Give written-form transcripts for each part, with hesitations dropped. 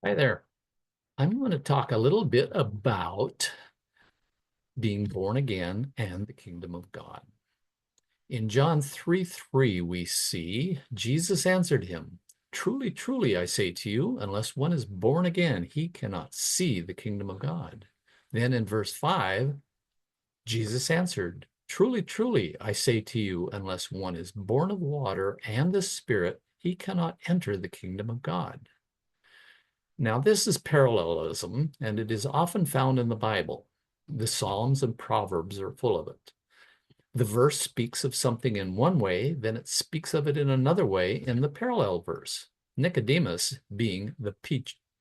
Hi there. I'm going to talk a little bit about being born again and the kingdom of God. In John 3:3, we see Jesus answered him, "Truly, truly, I say to you, unless one is born again, he cannot see the kingdom of God." Then in verse 5, Jesus answered, "Truly, truly, I say to you, unless one is born of water and the Spirit, he cannot enter the kingdom of God." Now, this is parallelism, and it is often found in the Bible. The Psalms and Proverbs are full of it. The verse speaks of something in one way, then it speaks of it in another way in the parallel verse. Nicodemus, being the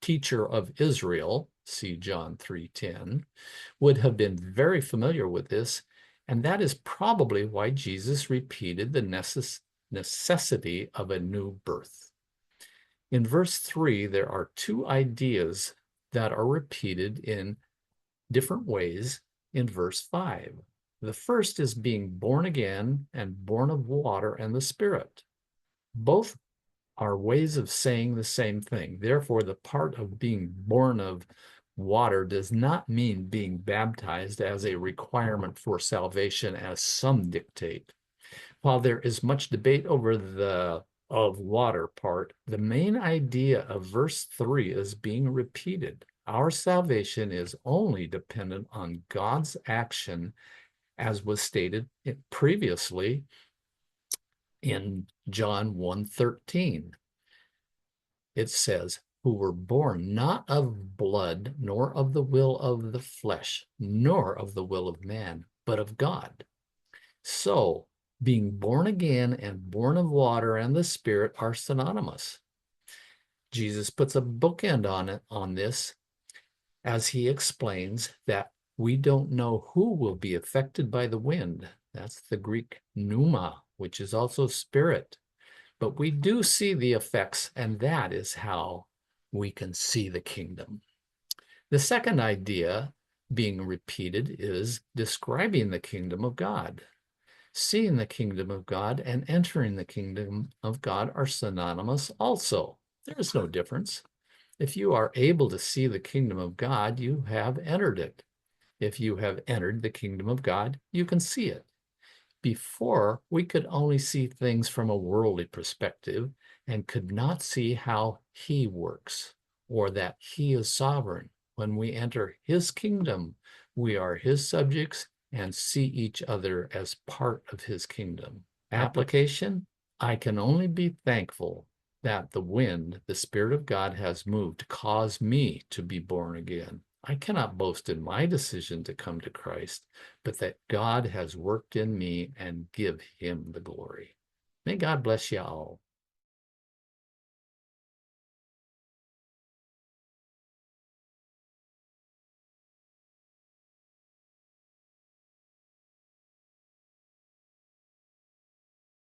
teacher of Israel, see John 3:10, would have been very familiar with this, and that is probably why Jesus repeated the necessity of a new birth. In verse 3, there are two ideas that are repeated in different ways in verse 5. The first is being born again and born of water and the Spirit. Both are ways of saying the same thing. Therefore, the part of being born of water does not mean being baptized as a requirement for salvation, as some dictate. While there is much debate over the of water part, the main idea of verse 3 is being repeated. Our salvation is only dependent on God's action, as was stated previously in John 1:13. It says, "Who were born not of blood, nor of the will of the flesh, nor of the will of man, but of God." So, being born again and born of water and the Spirit are synonymous. Jesus puts a bookend on this as he explains that we don't know who will be affected by the wind. That's the Greek pneuma, which is also spirit. But we do see the effects, and that is how we can see the kingdom. The second idea being repeated is describing the kingdom of God. Seeing the kingdom of God and entering the kingdom of God are synonymous also. There is no difference. If you are able to see the kingdom of God, you have entered it. If you have entered the kingdom of God, you can see it. Before, we could only see things from a worldly perspective and could not see how he works or that he is sovereign. When we enter his kingdom, we are his subjects and see each other as part of his kingdom. Application: I can only be thankful that the wind, the Spirit of God, has moved to cause me to be born again. I cannot boast in my decision to come to Christ, but that God has worked in me and give him the glory. May God bless you all.